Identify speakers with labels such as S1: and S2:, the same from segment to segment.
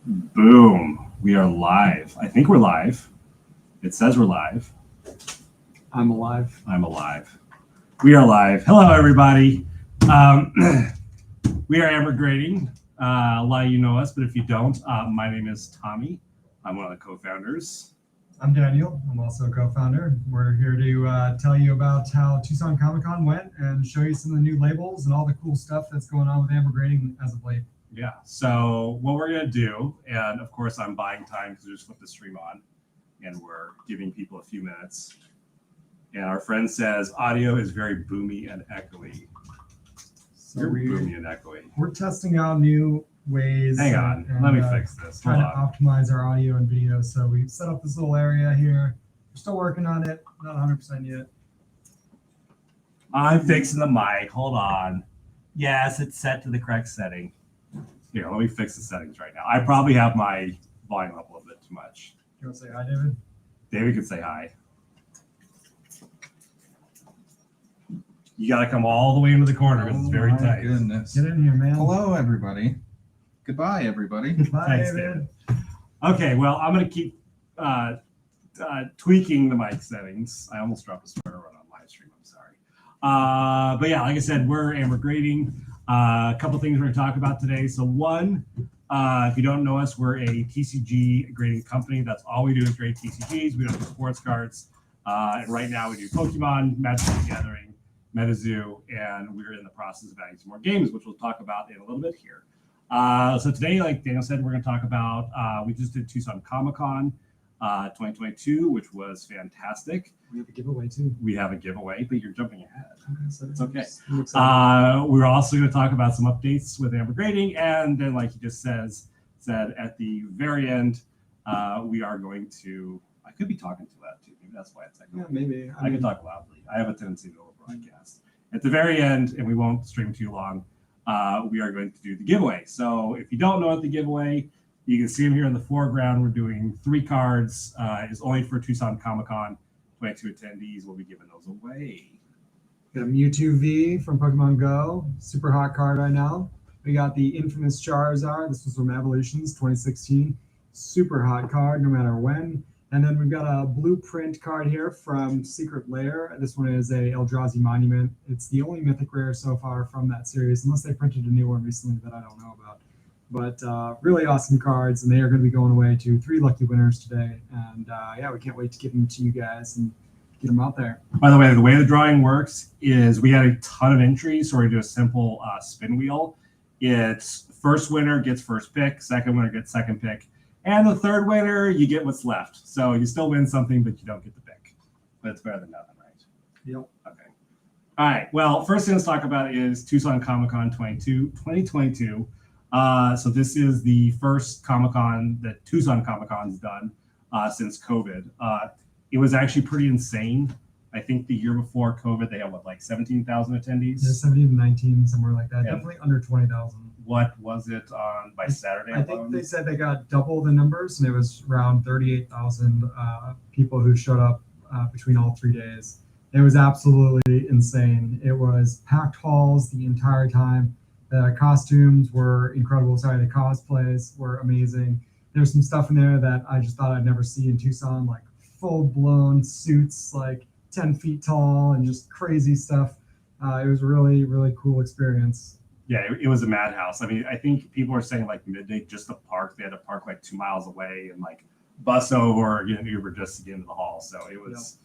S1: Boom. We are live. I think we're live. It says we're live.
S2: I'm alive.
S1: I'm alive. We are live. Hello, everybody. We are Ambr Grading. A lot of you know us, but if you don't, my name is Tommy. I'm one of the co-founders.
S2: I'm Daniel. I'm also a co-founder. We're here to tell you about how Tucson Comic Con went and show you some of the new labels and all the cool stuff that's going on with Ambr Grading as of late.
S1: Yeah, so what we're going to do, and of course I'm buying time because we just flipped the stream on, and we're giving people a few minutes. And our friend says audio is very boomy and echoey.
S2: So
S1: boomy and echoey.
S2: We're testing out new ways.
S1: Hang on, let me fix this.
S2: Trying to optimize our audio and video. So we set up this little area here. We're still working on it, not 100% yet.
S1: I'm fixing the mic. Hold on. Yes, it's set to the correct setting. Here, let me fix the settings right now. I probably have my volume up a little bit too much.
S2: You want to say hi, David?
S1: David can say hi. You got to come all the way into the corner because it's very tight.
S3: Goodness.
S2: Get in here, man.
S3: Hello, everybody. Goodbye, everybody.
S2: Bye,
S1: Thanks,
S2: David.
S1: Okay, well, I'm going to keep tweaking the mic settings. I almost dropped a sweater run on live stream. I'm sorry. But yeah, like I said, we're Ambr Grading. A couple things we're going to talk about today. So one, if you don't know us, we're a TCG grading company. That's all we do is grade TCGs. We don't do sports cards. And right now we do Pokemon, Magic the Gathering, MetaZoo, and we're in the process of adding some more games, which we'll talk about in a little bit here. So today, like Daniel said, we're going to talk about, we just did Tucson Comic Con 2022, which was fantastic.
S2: We have a giveaway too.
S1: We have a giveaway, but you're jumping ahead. It's okay. We're also going to talk about some updates with Ambr Grading, and then, like he just said at the very end, we are going to. I could be talking too loud too. Maybe that's why it's like.
S2: Yeah, maybe.
S1: I can talk loudly. I have a tendency to over broadcast. At the very end, and we won't stream too long. We are going to do the giveaway. So if you don't know what the giveaway, you can see them here in the foreground. We're doing 3 cards. It's only for Tucson Comic Con. 22 attendees will be giving those away.
S2: Got a Mewtwo V from Pokemon Go. Super hot card right now. We got the infamous Charizard. This was from Evolutions 2016. Super hot card no matter when. And then we've got a blueprint card here from Secret Lair. This one is a Eldrazi Monument. It's the only mythic rare so far from that series, unless they printed a new one recently that I don't know about. But really awesome cards, and they are going to be going away to 3 lucky winners today. And yeah, we can't wait to give them to you guys and get them out there.
S1: By the way the drawing works is we had a ton of entries, so we're going to do a simple spin wheel. It's first winner gets first pick, second winner gets second pick, and the third winner, you get what's left. So you still win something, but you don't get the pick. But it's better than nothing, right?
S2: Yep.
S1: Okay. All right. Well, first thing let's talk about is Tucson Comic Con 2022. So this is the first Comic-Con that Tucson Comic-Con's done since COVID. It was actually pretty insane. I think the year before COVID, they had, 17,000 attendees?
S2: Yeah, 17 to 19, somewhere like that.
S1: Yeah.
S2: Definitely under 20,000.
S1: What was it on by Saturday?
S2: I think they said they got double the numbers, and it was around 38,000 people who showed up between all 3 days. It was absolutely insane. It was packed halls the entire time. The costumes were incredible. The cosplays were amazing. There's some stuff in there that I just thought I'd never see in Tucson, like full-blown suits, like 10 feet tall, and just crazy stuff. It was a really, really cool experience.
S1: Yeah, it was a madhouse. I mean, I think people were saying midday just to park. They had to park 2 miles away and bus over or get an Uber just to get into the hall. So it was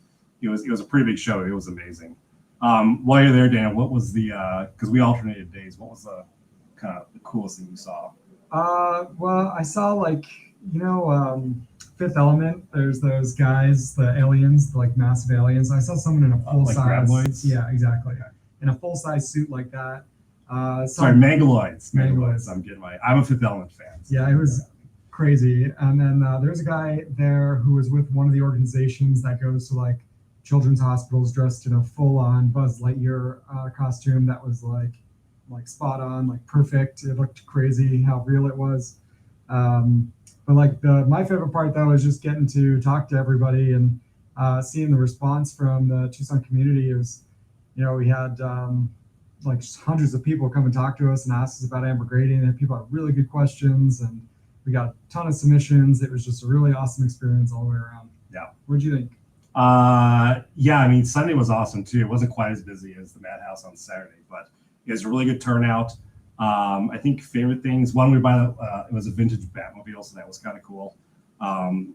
S1: a pretty big show. It was amazing. While you're there, Dan, what was the because we alternated days, what was the kind of the coolest thing you saw?
S2: Well, I saw Fifth Element. There's those guys, the aliens, massive aliens. I saw someone in a full size.
S1: Graboids?
S2: Yeah, exactly. In a full size suit like that.
S1: Mangaloids. I'm a Fifth Element fan. So
S2: yeah, it was crazy. And then there's a guy there who was with one of the organizations that goes to children's hospitals, dressed in a full-on Buzz Lightyear costume that was spot on, perfect. It looked crazy how real it was. But my favorite part though was just getting to talk to everybody and seeing the response from the Tucson community. It was, we had hundreds of people come and talk to us and ask us about Ambr Grading. And people had really good questions, and We got a ton of submissions. It was just a really awesome experience all the way around.
S1: Yeah.
S2: What'd you think?
S1: Yeah, I mean, Sunday was awesome too. It wasn't quite as busy as the Madhouse on Saturday, but it was a really good turnout. I think favorite things, one, we buy it was a vintage Batmobile, so that was kind of cool.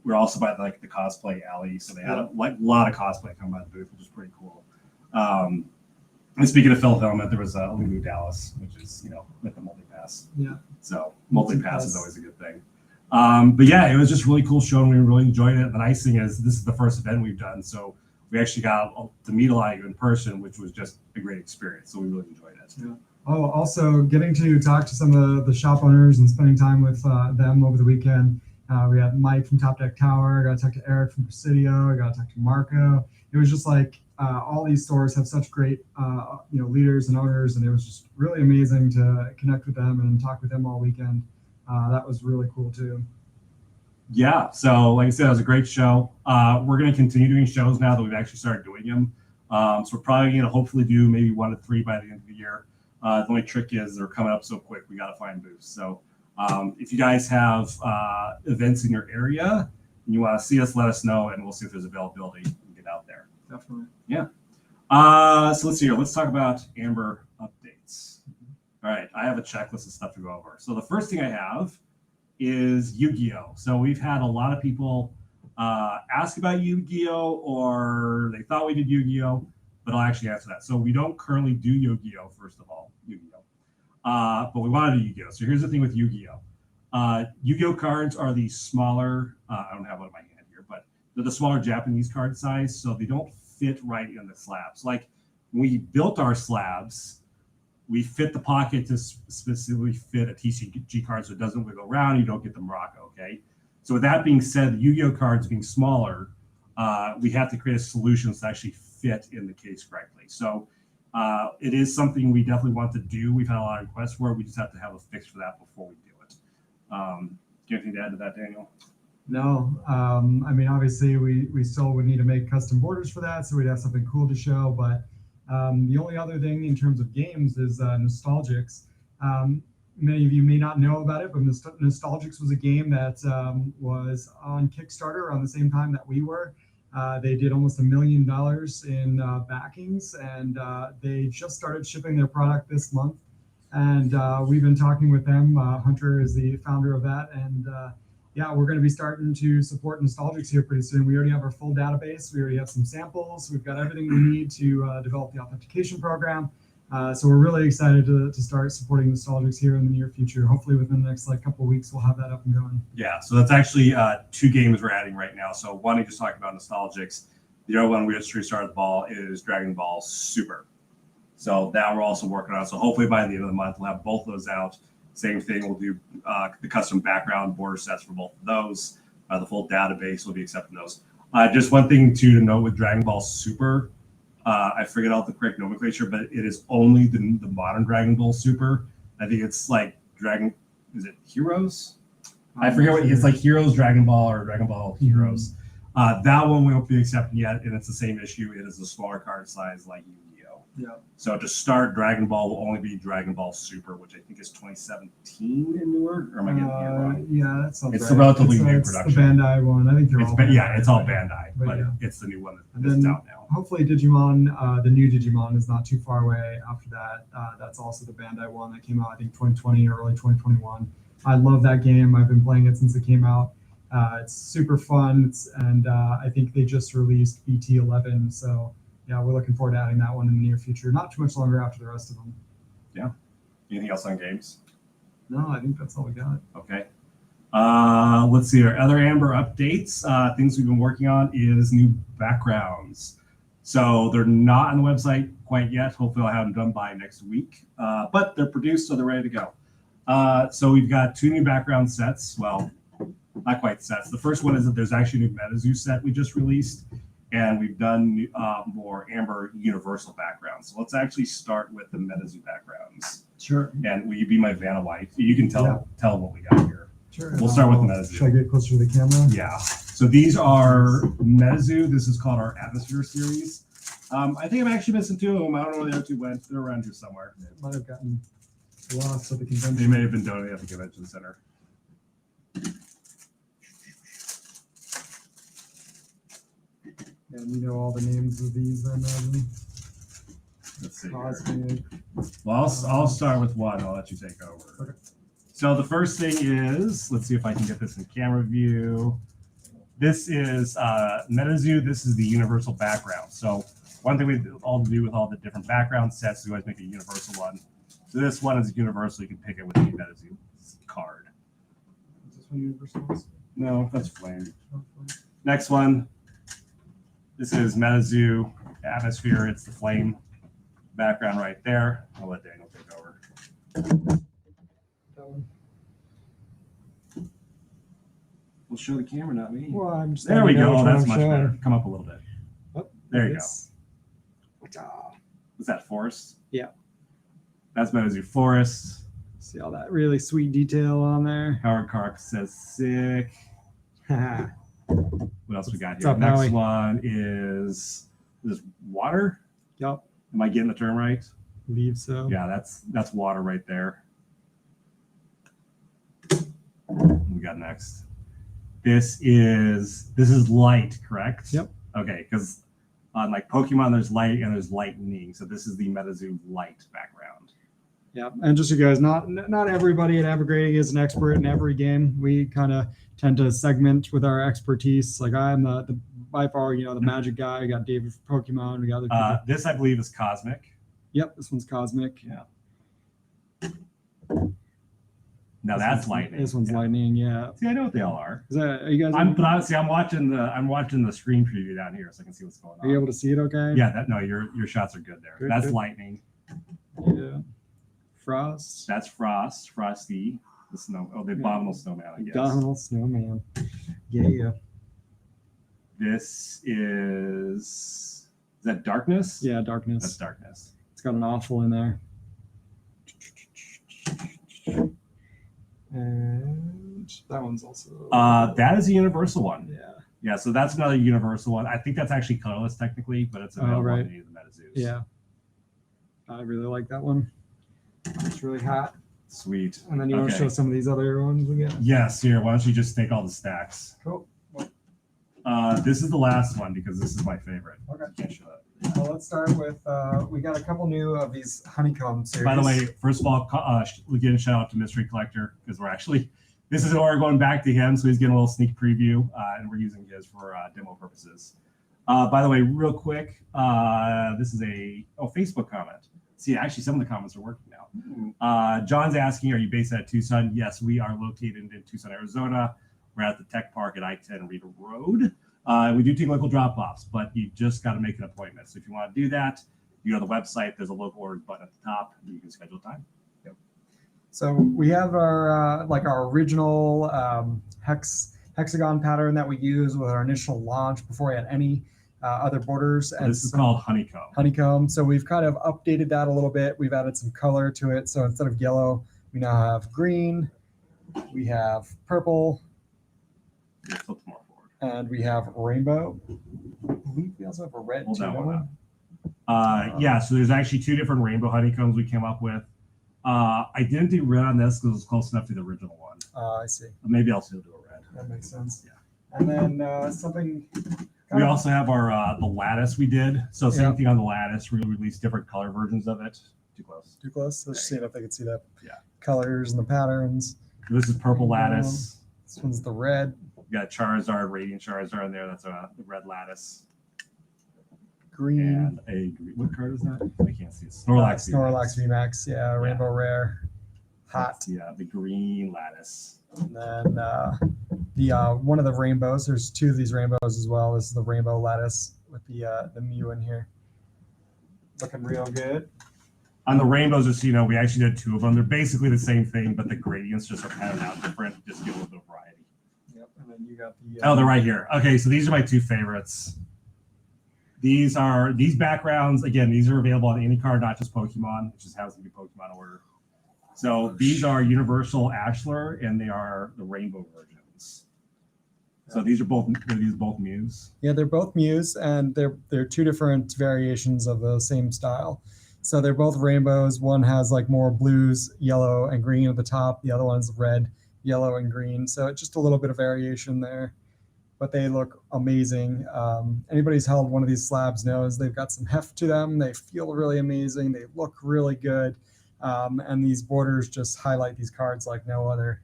S1: We're also by the cosplay alley, so they had a lot of cosplay coming by the booth, which is pretty cool. And speaking of fulfillment, there was Lulu Dallas, which is with the multi-pass.
S2: Yeah.
S1: So multi-pass is always a good thing. But yeah, it was just really cool show, and we really enjoyed it. The nice thing is this is the first event we've done, so we actually got to meet a lot of you in person, which was just a great experience. So we really enjoyed it.
S2: Yeah. Oh, also getting to talk to some of the shop owners and spending time with them over the weekend. We had Mike from Top Deck Tower. I got to talk to Eric from Presidio. I got to talk to Marco. It was just like all these stores have such great leaders and owners, and it was just really amazing to connect with them and talk with them all weekend. That was really cool too.
S1: Yeah, so like I said, it was a great show. We're going to continue doing shows now that we've actually started doing them. So we're probably going to hopefully do maybe 1 to 3 by the end of the year. The only trick is they're coming up so quick, we got to find booths. So if you guys have events in your area and you want to see us, let us know, and we'll see if there's availability and get out there.
S2: Definitely.
S1: Yeah. So let's see here. Let's talk about Ambr updates. All right, I have a checklist of stuff to go over. So the first thing I have is Yu-Gi-Oh! So we've had a lot of people ask about Yu-Gi-Oh! Or they thought we did Yu-Gi-Oh! But I'll actually answer that. So we don't currently do Yu-Gi-Oh! First of all, Yu-Gi-Oh! But we want to do Yu-Gi-Oh! So here's the thing with Yu-Gi-Oh! Yu-Gi-Oh! Cards are the smaller, I don't have one in my hand here, but they're the smaller Japanese card size, so they don't fit right in the slabs. Like when we built our slabs, we fit the pocket to specifically fit a TCG card so it doesn't wiggle around, you don't get the Morocco, okay? So with that being said, the Yu-Gi-Oh! Cards being smaller, we have to create a solution to actually fit in the case correctly. So it is something we definitely want to do. We've had a lot of requests for it. We just have to have a fix for that before we do it. Do you have anything to add to that, Daniel?
S2: No, I mean, obviously we still would need to make custom borders for that, so we'd have something cool to show. But the only other thing in terms of games is Nostalgics. Many of you may not know about it, but Nostalgics was a game that was on Kickstarter around the same time that we were. They did almost $1 million in backings, and they just started shipping their product this month. And we've been talking with them. Hunter is the founder of that, and yeah, we're going to be starting to support Nostalgics here pretty soon. We already have our full database. We already have some samples. We've got everything we need to develop the authentication program. So we're really excited to start supporting Nostalgics here in the near future. Hopefully within the next couple of weeks, we'll have that up and going.
S1: Yeah, so that's actually 2 games we're adding right now. So one, I just talked about Nostalgics. The other one we just restarted the ball is Dragon Ball Super. So that we're also working on. So hopefully by the end of the month, we'll have both of those out. Same thing, we'll do the custom background border sets for both of those. The full database will be accepting those. Just one thing to note with Dragon Ball Super, I forget all the correct nomenclature, but it is only the modern Dragon Ball Super. I think it's like is it Heroes? I forget what it's like, Heroes Dragon Ball or Dragon Ball Heroes. That one we won't be accepting yet, and it's the same issue. It is a smaller card size like Yu-Gi-Oh!
S2: Yeah.
S1: So to start, Dragon Ball will only be Dragon Ball Super, which I think is 2017 and newer. Or am I getting it wrong?
S2: Yeah, that sounds
S1: It's
S2: right.
S1: the relatively new
S2: It's
S1: production.
S2: the Bandai one. I think they're all Bandai.
S1: Yeah, it's all Bandai, but
S2: yeah.
S1: it's the new one
S2: And
S1: that's
S2: then
S1: out now.
S2: hopefully Digimon, the new Digimon is not too far away after that. That's also the Bandai one that came out, I think 2020 or early 2021. I love that game. I've been playing it since it came out. It's super fun, and I think they just released BT11, so yeah, we're looking forward to adding that one in the near future. Not too much longer after the rest of them.
S1: Yeah. Anything else on games?
S2: No, I think that's all we got.
S1: Okay. Let's see. Our other Ambr updates, things we've been working on is new backgrounds. So they're not on the website quite yet. Hopefully I'll have them done by next week. But they're produced, so they're ready to go. So we've got 2 new background sets. Well, not quite sets. The first one is that there's actually a new MetaZoo set we just released. And we've done more Ambr universal backgrounds. So let's actually start with the MetaZoo backgrounds.
S2: Sure.
S1: And will you be my Vanna White? You can tell what we got here.
S2: Sure.
S1: We'll start with the MetaZoo.
S2: Should I get closer to the camera?
S1: Yeah. So these are MetaZoo. This is called our Atmosphere series. I think I'm actually missing 2 of them. I don't know where the other 2 went. They're around here somewhere.
S2: It might have gotten lost at the convention.
S1: They may have been donated at the convention center.
S2: And you know all the names of these, I imagine.
S1: Let's see. Here.
S2: Cosmic.
S1: Well, I'll start with one. I'll let you take over.
S2: Okay.
S1: So the first thing is, let's see if I can get this in camera view. This is MetaZoo. This is the universal background. So one thing we all do with all the different background sets is we always make a universal one. So this one is universal. You can pick it with any MetaZoo card.
S2: Is this one universal?
S1: No, that's Flame. Next one. This is MetaZoo Atmosphere. It's the Flame background right there. I'll let Daniel take over. We'll show the camera, not me.
S2: Well, I'm just
S1: There we go. Oh, that's
S2: I'm
S1: much
S2: showing.
S1: better. Come up a little bit.
S2: Oh,
S1: There you
S2: this. go.
S1: Was that Forest?
S2: Yeah.
S1: That's MetaZoo Forest.
S2: See all that really sweet detail on there.
S1: Howard Kark says sick.
S2: Haha.
S1: What else we got
S2: What's
S1: here?
S2: up,
S1: Next
S2: Maui?
S1: one is water.
S2: Yep.
S1: Am I getting the term right?
S2: Believe so.
S1: Yeah, that's water right there. What we got next? This is light, correct?
S2: Yep.
S1: Okay, because on like Pokemon, there's light and there's lightning. So this is the MetaZoo light background.
S2: Yeah, and just so you guys, not everybody at Ambr Grading is an expert in every game. We kind of tend to segment with our expertise. Like I'm the by far, the magic guy. I got David for Pokemon. We got other people.
S1: This I believe is Cosmic.
S2: Yep, this one's Cosmic.
S1: Yeah. Now that's lightning.
S2: This one's
S1: Yeah.
S2: lightning. Yeah.
S1: See, I know what they all are.
S2: Are you guys?
S1: I'm watching the screen preview down here, so I can see what's going on.
S2: Are you able to see it? Okay.
S1: Yeah, your shots are good there.
S2: Good,
S1: That's
S2: good.
S1: lightning.
S2: Yeah. Frost.
S1: That's Frost, Frosty, the snow. Oh, the abominable snowman, I guess.
S2: Donald Snowman. Yeah.
S1: This is that Darkness?
S2: Yeah. Darkness.
S1: That's Darkness.
S2: It's got an awful in there. And that one's also.
S1: That is a universal one.
S2: Yeah.
S1: Yeah, so that's another universal one. I think that's actually colorless technically, but it's available
S2: right.
S1: on any of the MetaZoos.
S2: Yeah. I really like that one. It's really hot.
S1: Sweet.
S2: And then you want to show some of these other ones again?
S1: Yes, here. Why don't you just take all the stacks?
S2: Cool.
S1: This is the last one because this is my favorite.
S2: Okay.
S1: You can't show that.
S2: Well, let's start with, we got a couple new of these honeycomb series.
S1: By the way, first of all, we give a shout out to Mystery Collector because this is where we're going back to him, so he's getting a little sneak preview, and we're using his for demo purposes. By the way, real quick, this is a Facebook comment. See, actually, some of the comments are working now. John's asking, are you based at Tucson? Yes, we are located in Tucson, Arizona. We're at the Tech Park at I-10 Reader Road. We do take local drop-offs, but you just got to make an appointment. So if you want to do that, you go to the website. There's a local order button at the top. And you can schedule time. Yep.
S2: So we have our our original hexagon pattern that we use with our initial launch before we had any other borders.
S1: So this is called Honeycomb.
S2: Honeycomb. So we've kind of updated that a little bit. We've added some color to it. So instead of yellow, we now have green. We have purple.
S1: Yeah, flip more forward.
S2: And we have rainbow. I believe we also have a red
S1: Hold
S2: too.
S1: that
S2: don't
S1: one
S2: we?
S1: up. Yeah, so there's actually two different rainbow honeycombs we came up with. I didn't do red on this because it was close enough to the original one.
S2: I see.
S1: Maybe I'll still do a red.
S2: That makes sense.
S1: Yeah.
S2: And then something.
S1: We also have our the lattice we did. So same
S2: Yeah.
S1: thing on the lattice. We released different color versions of it. Too close.
S2: Too close. Let's see if they can see the
S1: Yeah.
S2: colors and the patterns.
S1: This is purple lattice.
S2: This one's the red.
S1: We got Charizard, Radiant Charizard in there. That's the red lattice.
S2: Green.
S1: And what card is that? I can't see it. Snorlax.
S2: Snorlax VMAX. Yeah, Rainbow Rare. Hot.
S1: Yeah, the green lattice.
S2: And then the one of the rainbows. There's two of these rainbows as well. This is the rainbow lattice with the Mew in here. Looking real good.
S1: On the rainbows, just so you know, we actually did two of them. They're basically the same thing, but the gradients just are patterned out different. Just to give a little bit of variety.
S2: Yep. And then you got the.
S1: Oh, they're right here. Okay, so these are my two favorites. These backgrounds, again, these are available on any card, not just Pokemon. It just happens to be Pokemon order. So these are Universal Ashler, and they are the rainbow versions. So these are both Mews.
S2: Yeah, they're both Mews, and they're two different variations of the same style. So they're both rainbows. One has like more blues, yellow, and green at the top. The other one's red, yellow, and green. So it's just a little bit of variation there. but they look amazing. Anybody who's held one of these slabs knows they've got some heft to them. They feel really amazing. They look really good. And these borders just highlight these cards like no other.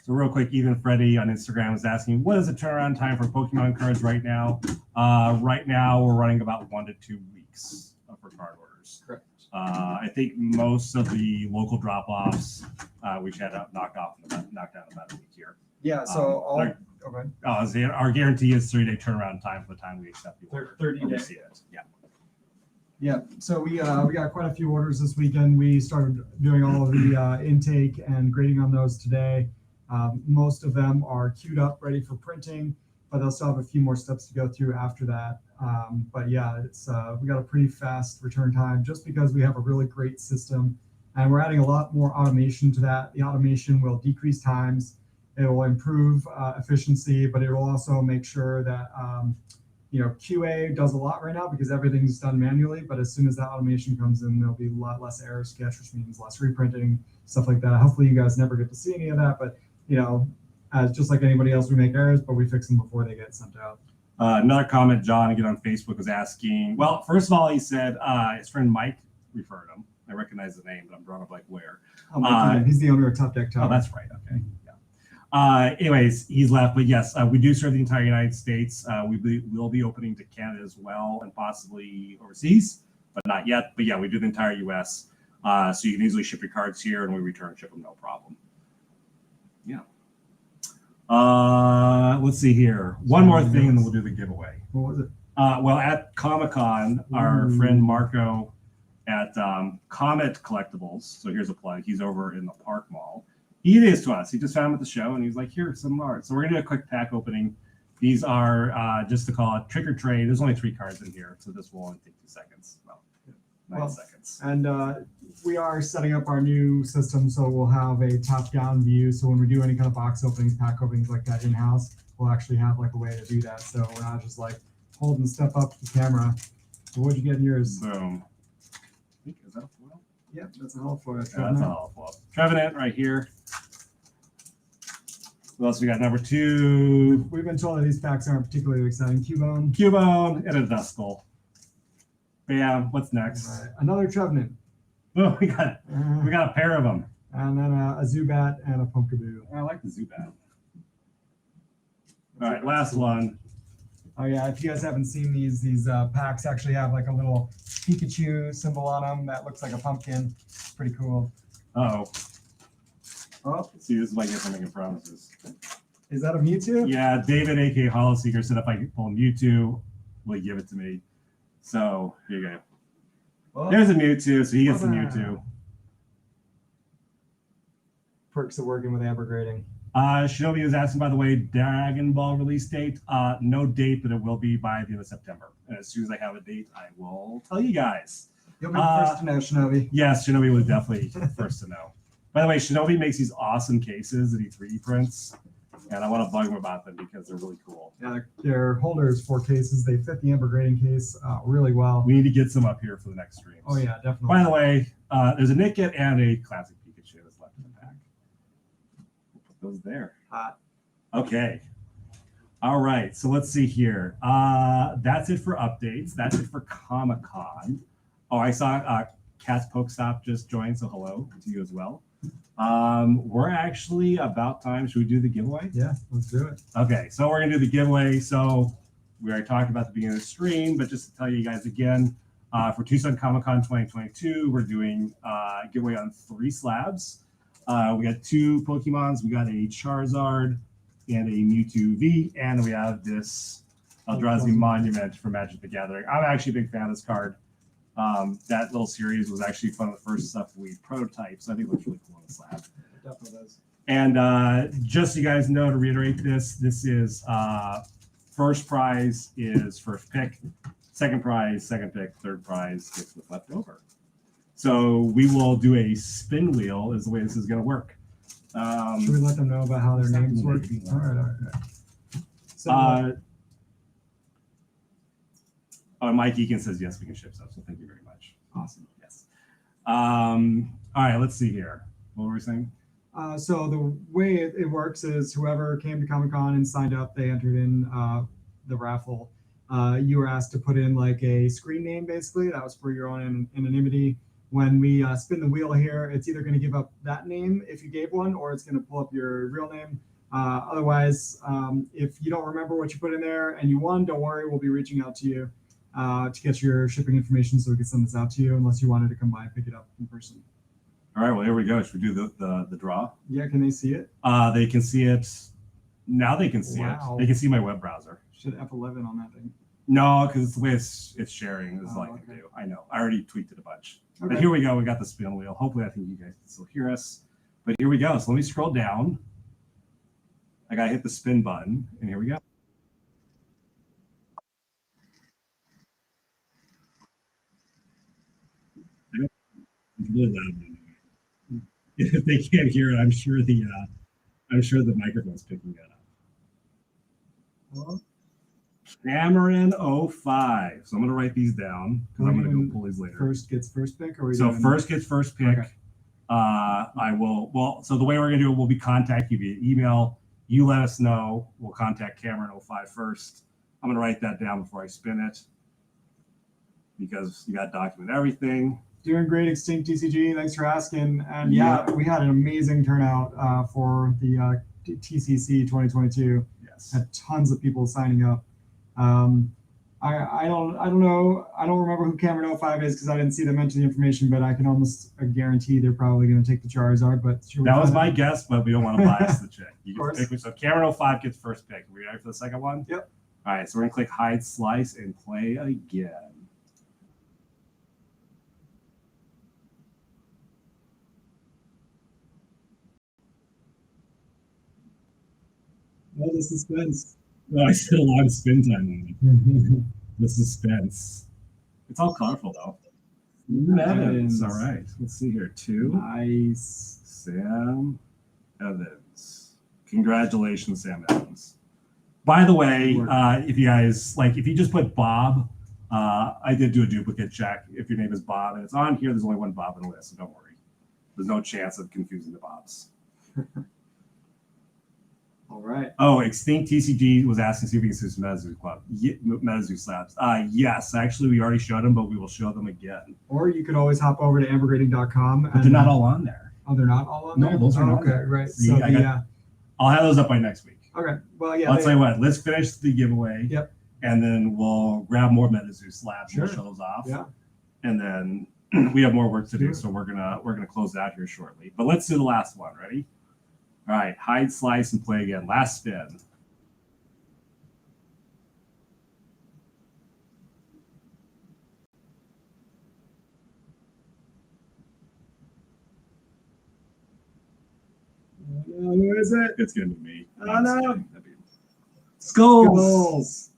S1: So real quick, even Freddie on Instagram is asking, what is the turnaround time for Pokemon cards right now? Right now, we're running about 1 to 2 weeks for card orders.
S3: Correct.
S1: I think most of the local drop-offs we should have knocked out in about a week here.
S2: Yeah, so
S1: Our guarantee is 3-day turnaround time from the time we accept the order.
S2: 30
S1: or
S2: days.
S1: see it. Yeah.
S2: Yeah, so we got quite a few orders this weekend. We started doing all of the intake and grading on those today. Most of them are queued up, ready for printing, but they'll still have a few more steps to go through after that. But yeah, it's we got a pretty fast return time just because we have a really great system, and we're adding a lot more automation to that. The automation will decrease times, it will improve efficiency, but it will also make sure that QA does a lot right now because everything's done manually. But as soon as that automation comes in, there'll be a lot less error sketch, which means less reprinting, stuff like that. Hopefully, you guys never get to see any of that, but as just like anybody else, we make errors, but we fix them before they get sent out.
S1: Another comment, John, again on Facebook, was asking, well, first of all, he said his friend Mike referred him. I recognize the name, but I'm drawing up like where.
S2: He's the owner of Top Deck Tower.
S1: Oh, that's right. Okay. Yeah. Anyways, he's left, but yes, we do serve the entire United States. We'll be opening to Canada as well and possibly overseas, but not yet. But yeah, we do the entire U.S. So you can easily ship your cards here and we return and ship them, no problem. Yeah. Let's see here. One more thing and then we'll do the giveaway.
S2: What was it?
S1: Well, at Comic Con, our friend Marco at Comet Collectibles, so here's a plug, he's over in the Park Mall. He did this to us. He just found him at the show and he's like, here's some art. So we're gonna do a quick pack opening. These are just to call it trick or trade. There's only 3 cards in here, so this will only take 2 seconds. Well, 9 seconds.
S2: And we are setting up our new system, so we'll have a top-down view. So when we do any kind of box openings, pack openings like that in-house, we'll actually have like a way to do that. So we're not just like holding stuff up to the camera. So what'd you get in yours?
S1: Boom. Is that a foil?
S2: Yep, that's a hollow foil.
S1: Yeah, that's a hollow foil. Trevenant right here. What else we got? Number 2.
S2: We've been told that these packs aren't particularly exciting. Cubone.
S1: Cubone and a Duskull. Bam. What's next?
S2: Right. Another Trevenant.
S1: Oh, we got a pair of them.
S2: And then a Zubat and a Pumpkaboo.
S1: I like the Zubat. All right, last one.
S2: Oh yeah, if you guys haven't seen these packs actually have like a little Pikachu symbol on them that looks like a pumpkin. Pretty cool.
S1: Oh,
S2: Oh,
S1: see, this is why I get to making promises.
S2: is that a Mewtwo?
S1: Yeah, David, aka Holoseeker, said if I could pull Mewtwo, will he give it to me? So here you go.
S2: Well,
S1: There's a Mewtwo, so he gets the Mewtwo.
S2: perks of working with Ambr Grading.
S1: Shinobi was asking, by the way, Dragon Ball release date. No date, but it will be by the end of September. And as soon as I have a date, I will tell you guys.
S2: You'll be the first to know, Shinobi.
S1: Yes, Shinobi was definitely first to know. By the way, Shinobi makes these awesome cases that he 3D prints, and I want to bug him about them because they're really cool.
S2: Yeah, they're holders for cases. They fit the Ambr Grading case really well.
S1: We need to get some up here for the next streams.
S2: Oh yeah, definitely.
S1: By the way, there's a Nickit and a classic Pikachu that's left in the pack. We'll put those there. Okay. All right. So let's see here. That's it for updates. That's it for Comic Con. Oh, I saw Cat's Pokestop just joined, so hello to you as well. We're actually about time. Should we do the giveaway?
S2: Yeah, let's do it.
S1: Okay, so we're gonna do the giveaway. So we already talked about the beginning of the stream, but just to tell you guys again, for Tucson Comic Con 2022, we're doing giveaway on 3 slabs. We got 2 Pokemons. We got a Charizard and a Mewtwo V, and we have this Eldrazi Monument from Magic the Gathering. I'm actually a big fan of this card. That little series was actually one of the first stuff we prototyped, so I think it looks really cool on the slab.
S2: It definitely does.
S1: And just so you guys know, to reiterate this is first prize is first pick, second prize, second pick, third prize gets what's left over. So we will do a spin wheel is the way this is going to work.
S2: Should we let them know about how their names work? All right. So,
S1: Mike Eakin says, yes, we can ship stuff. So thank you very much.
S2: awesome.
S1: Yes. All right, let's see here. What were we saying?
S2: So the way it works is whoever came to Comic Con and signed up, they entered in the raffle. You were asked to put in like a screen name, basically. That was for your own anonymity. When we spin the wheel here, it's either going to give up that name if you gave one, or it's going to pull up your real name. Otherwise, if you don't remember what you put in there and you won, don't worry, we'll be reaching out to you to get your shipping information so we can send this out to you, unless you wanted to come by and pick it up in person.
S1: All right, well, here we go. Should we do the draw?
S2: Yeah, can they see it?
S1: They can see it. Now they can see it. They can see my web browser.
S2: Should F11 on that thing.
S1: No, because it's the way it's sharing is like
S2: okay.
S1: I do. I know. I already tweaked it a bunch.
S2: Okay.
S1: But here we go. We got the spin wheel. Hopefully, I think you guys can still hear us. But here we go. So let me scroll down. I got to hit the spin button, and here we go. It's really loud. If they can't hear it, I'm sure the microphone's picking that up.
S2: Hello?
S1: Cameron 05. So I'm going to write these down because I'm going to go pull these later.
S2: First gets first pick, or
S1: so first gets first pick.
S2: Okay.
S1: I will. Well, so the way we're going to do it, we'll be contacting you via email. You let us know. We'll contact Cameron 05 first. I'm going to write that down before I spin it because you got to document everything.
S2: Doing great, Extinct TCG. Thanks for asking. And yeah, we had an amazing turnout for the TCC 2022.
S1: Yes,
S2: had tons of people signing up. I don't know. I don't remember who Cameron 05 is because I didn't see them enter the information, but I can almost guarantee they're probably going to take the Charizard. But
S1: that was my guess, but we don't want to bias the chick. You
S2: can
S1: pick. So Cameron 05 gets first pick. Are we ready for the second one?
S2: Yep.
S1: All right, so we're going to click hide slice and play again.
S2: Oh, the suspense.
S1: Oh, I still a lot of spin time on it. The suspense. It's all colorful though. Evans. All right. Let's see here. 2.
S2: Nice.
S1: Sam Evans. Congratulations, Sam Evans. By the way, if you guys if you just put Bob, I did do a duplicate check. If your name is Bob and it's on here, there's only one Bob in the list, so don't worry. There's no chance of confusing the Bobs.
S2: All right.
S1: Oh, Extinct TCG was asking to see if we can see some MetaZoo Club. MetaZoo slabs. Yes, actually, we already showed them, but we will show them again.
S2: Or you could always hop over to ambregrading.com.
S1: But they're not all on there.
S2: Oh, they're not all on there?
S1: No, those are not.
S2: Okay, right.
S1: See,
S2: so
S1: I'll have those up by next week.
S2: Okay. Well, yeah.
S1: I'll tell you what. Let's finish the giveaway.
S2: Yep.
S1: And then we'll grab more MetaZoo slabs and we'll show those off.
S2: Yeah.
S1: And then we have more work to do, so we're gonna close it out here shortly. But let's do the last one. Ready? All right, hide, slice, and play again. Last spin.
S2: Who is it?
S1: It's gonna be me.
S2: Oh, no.
S1: Skulls.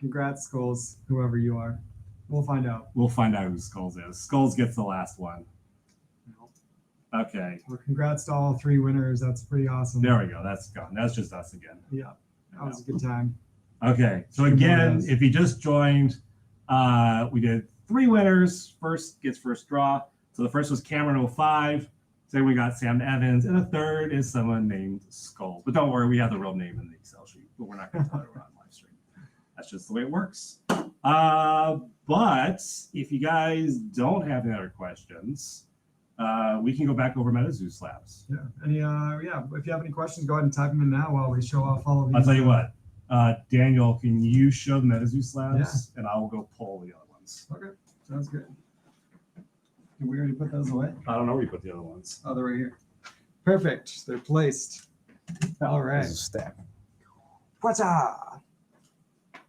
S2: Congrats, Skulls, whoever you are. We'll find out.
S1: We'll find out who Skulls is. Skulls gets the last one. Okay.
S2: Well, congrats to all 3 winners. That's pretty awesome.
S1: There we go. That's gone. That's just us again.
S2: Yeah. That was a good time.
S1: Okay. So again, if you just joined, we did 3 winners. First gets first draw. So the first was Cameron 05. Second we got Sam Evans, and the third is someone named Skulls. But don't worry, we have the real name in the Excel sheet, but we're not going to tell you we're on live stream. That's just the way it works. But if you guys don't have any other questions, we can go back over MetaZoo slabs.
S2: Yeah. If you have any questions, go ahead and type them in now while we show off all of these.
S1: I'll tell you what, Daniel, can you show the MetaZoo slabs? Yeah. And I'll go pull the other ones.
S2: Okay, sounds good. Did we already put those away?
S1: I don't know where you put the other ones.
S2: Oh, they're right here. Perfect. They're placed. All right.
S1: There's a stack.
S2: Whatcha?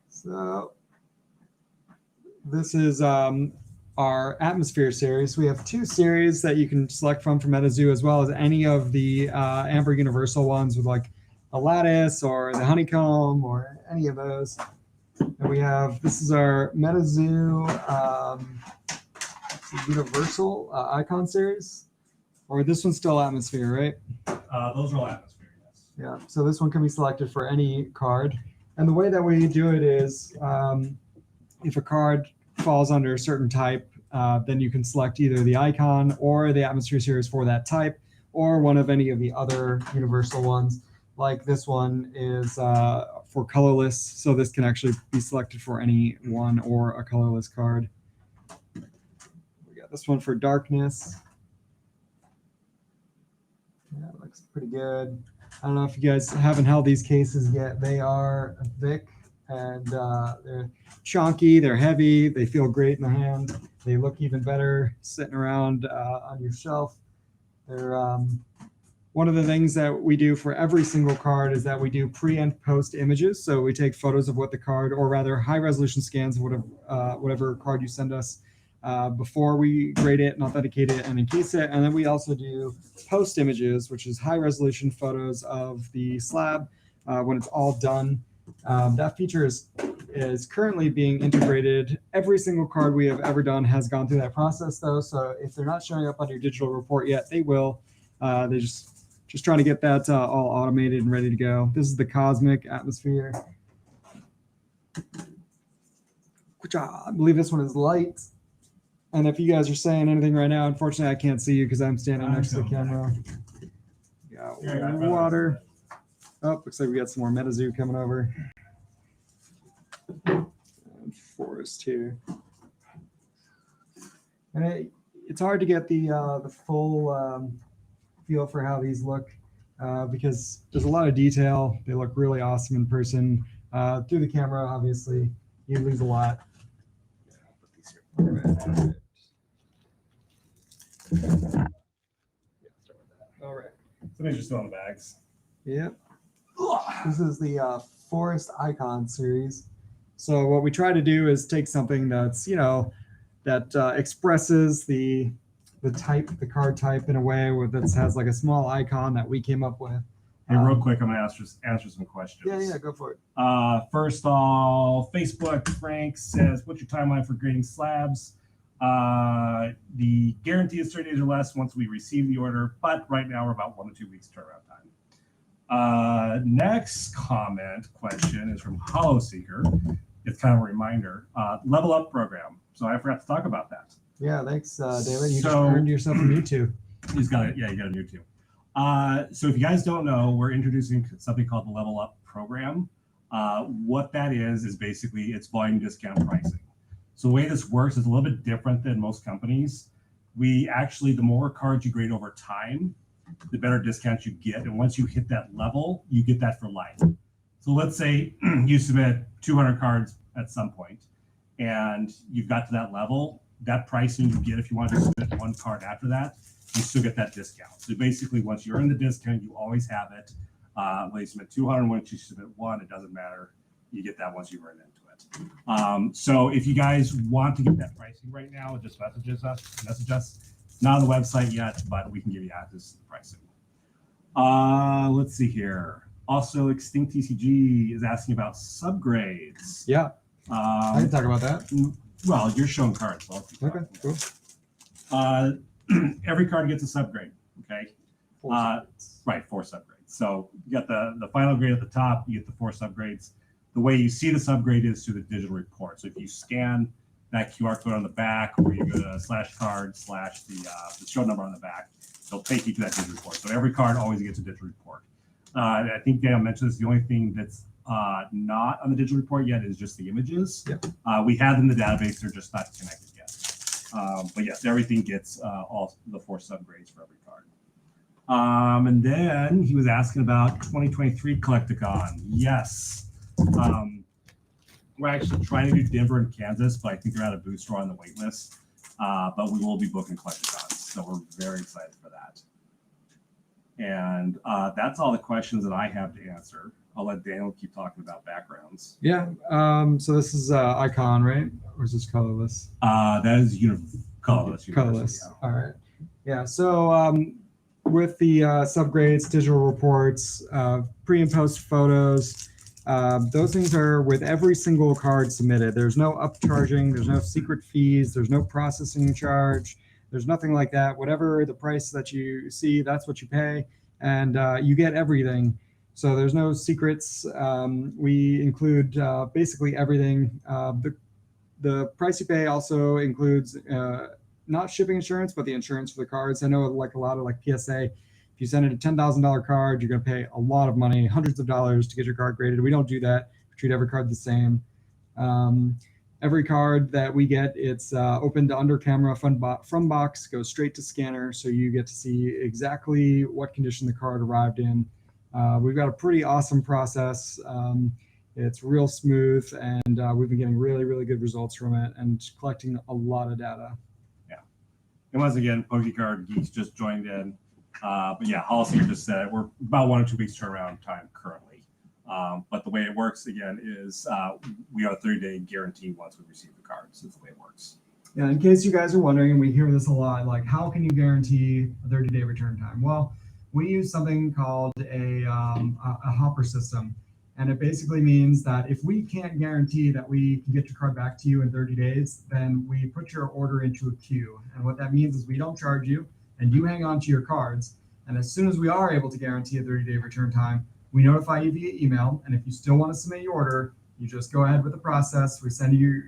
S2: So this is our Atmosphere series. We have 2 series that you can select from MetaZoo, as well as any of the Ambr Universal ones with like a lattice or the honeycomb or any of those. And we have, this is our MetaZoo Universal Icon series. Or this one's still Atmosphere, right?
S1: Those are all Atmosphere, yes.
S2: Yeah, so this one can be selected for any card. And the way that we do it is if a card falls under a certain type, then you can select either the icon or the Atmosphere series for that type. or one of any of the other universal ones. Like this one is for colorless, so this can actually be selected for any one or a colorless card. We got this one for darkness. Yeah, it looks pretty good. I don't know if you guys haven't held these cases yet. They are thick and they're chunky, they're heavy, they feel great in the hand. They look even better sitting around on your shelf. They're one of the things that we do for every single card is that we do pre and post images. So we take photos of what the card, or rather high resolution scans of whatever card you send us before we grade it and authenticate it and encase it. And then we also do post images, which is high resolution photos of the slab when it's all done. That feature is currently being integrated. Every single card we have ever done has gone through that process though. So if they're not showing up on your digital report yet, they will. They just trying to get that all automated and ready to go. This is the Cosmic Atmosphere. I believe this one is light. And if you guys are saying anything right now, unfortunately, I can't see you because I'm standing next to the camera. Got water. Oh, looks like we got some more MetaZoo coming over. And forest here. And it's hard to get the full feel for how these look because there's a lot of detail. They look really awesome in person. Through the camera, obviously, you lose a lot. All right.
S1: Somebody's just throwing bags.
S2: Yep. This is the Forest Icon series. So what we try to do is take something that's, that expresses the card type in a way that has like a small icon that we came up with.
S1: Hey, real quick, I'm gonna answer some questions.
S2: Yeah, go for it.
S1: First of all, Facebook, Frank says, what's your timeline for grading slabs? The guarantee is 30 days or less once we receive the order, but right now we're about 1 to 2 weeks turnaround time. Next question is from Hollow Seeker. It's kind of a reminder. Level Up program. So I forgot to talk about that.
S2: Yeah, thanks, David. You just earned yourself a Mewtwo.
S1: He's got it. Yeah, you got a Mewtwo. So if you guys don't know, we're introducing something called the Level Up program. What that is basically it's volume discount pricing. So the way this works is a little bit different than most companies. We actually, the more cards you grade over time, the better discounts you get. And once you hit that level, you get that for life. So let's say you submit 200 cards at some point and you've got to that level, that pricing you get if you want to submit one card after that, you still get that discount. So basically, once you're in the discount, you always have it. When you submit 200, once you submit one, it doesn't matter. You get that once you run into it. So if you guys want to get that pricing right now, just message us. Not on the website yet, but we can give you access to the pricing. Let's see here. Also, Extinct TCG is asking about subgrades.
S2: Yeah, I can talk about that.
S1: Well, you're showing cards. So
S2: okay, cool.
S1: Every card gets a subgrade. Okay.
S2: 4 subgrades.
S1: Right, 4 subgrades. So you got the final grade at the top. You get the 4 subgrades. The way you see the subgrade is through the digital report. So if you scan that QR code on the back, or you go to /card/ the show number on the back, they'll take you to that digital report. So every card always gets a digital report. I think Dale mentioned this. The only thing that's not on the digital report yet is just the images.
S2: Yep.
S1: We have them in the database. They're just not connected yet. But yes, everything gets all the 4 subgrades for every card. And then he was asking about 2023 Collecticon. Yes. We're actually trying to do Denver and Kansas, but I think they're at a booth store on the wait list. But we will be booking Collecticons, so we're very excited for that. And that's all the questions that I have to answer. I'll let Daniel keep talking about backgrounds.
S2: Yeah. So this is icon, right? Or is this colorless?
S1: That is colorless.
S2: Colorless.
S1: Yeah.
S2: All right. Yeah. So with the subgrades, digital reports, pre and post photos, those things are with every single card submitted. There's no upcharging. There's no secret fees. There's no processing charge. There's nothing like that. Whatever the price that you see, that's what you pay, and you get everything. So there's no secrets. We include basically everything. The price you pay also includes not shipping insurance, but the insurance for the cards. I know like a lot of like PSA you send in a $10,000 card, you're going to pay a lot of money, hundreds of dollars to get your card graded. We don't do that. We treat every card the same. Every card that we get, it's open to under camera from box, goes straight to scanner, so you get to see exactly what condition the card arrived in. We've got a pretty awesome process. It's real smooth, and we've been getting really, really good results from it and collecting a lot of data.
S1: Yeah. And once again, PokeCard Geeks just joined in. But yeah, Hollister just said we're about 1 or 2 weeks turnaround time currently. But the way it works, again, is we are a 30-day guarantee once we receive the cards. That's the way it works.
S2: Yeah, in case you guys are wondering, and we hear this a lot, like how can you guarantee a 30-day return time? Well, we use something called a hopper system. And it basically means that if we can't guarantee that we can get your card back to you in 30 days, then we put your order into a queue. And what that means is we don't charge you, and you hang on to your cards. And as soon as we are able to guarantee a 30-day return time, we notify you via email. And if you still want to submit your order, you just go ahead with the process. We send you,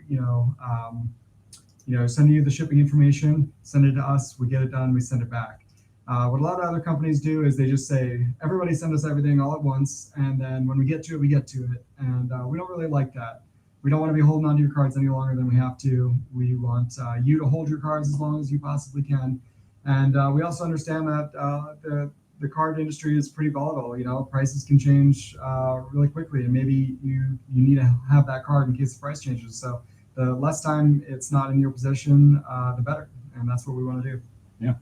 S2: send you the shipping information, send it to us, we get it done, we send it back. What a lot of other companies do is they just say, everybody send us everything all at once, and then when we get to it, we get to it. And we don't really like that. We don't want to be holding on to your cards any longer than we have to. We want you to hold your cards as long as you possibly can. And we also understand that the card industry is pretty volatile. Prices can change really quickly, and maybe you need to have that card in case the price changes. So the less time it's not in your possession, the better. And that's what we want to do.
S1: Yeah.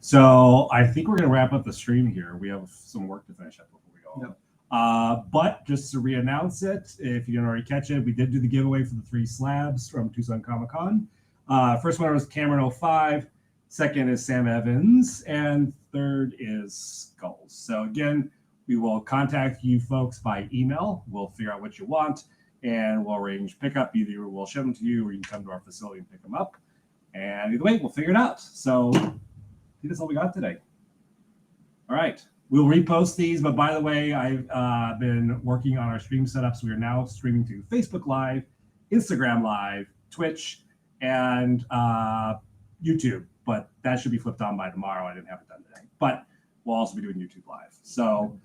S1: So I think we're going to wrap up the stream here. We have some work to finish up before we go.
S2: Yep.
S1: But just to re-announce it, if you didn't already catch it, we did do the giveaway for the 3 slabs from Tucson Comic Con. First one was Cameron 05. Second is Sam Evans. And third is Skulls. So again, we will contact you folks by email. We'll figure out what you want, and we'll arrange pickup. Either we'll ship them to you, or you can come to our facility and pick them up. And either way, we'll figure it out. So I think that's all we got today. All right. We'll repost these, but by the way, I've been working on our stream setups. We are now streaming to Facebook Live, Instagram Live, Twitch, and YouTube. But that should be flipped on by tomorrow. I didn't have it done today. But we'll also be doing YouTube Live. So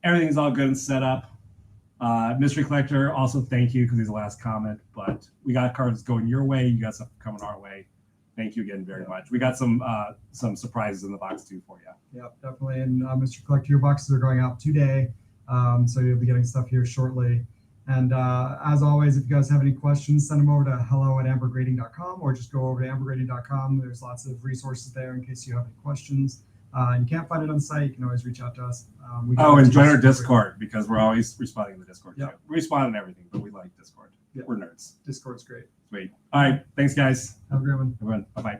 S1: everything's all good and set up. Mystery Collector, also thank you, because he's the last comment. But we got cards going your way. You got stuff coming our way. Thank you again very much. We got some surprises in the box too for you.
S2: Yeah, definitely. And Mr. Collector, your boxes are going out today, so you'll be getting stuff here shortly. And as always, if you guys have any questions, send them over to hello@ambrgrading.com, or just go over to ambrgrading.com. There's lots of resources there in case you have any questions. You can't find it on the site, you can always reach out to us.
S1: And join our Discord, because we're always responding in the Discord too. We respond to everything, but we like Discord. We're nerds.
S2: Discord's great.
S1: Sweet. All right. Thanks, guys.
S2: Have a great one.
S1: Everyone, bye-bye.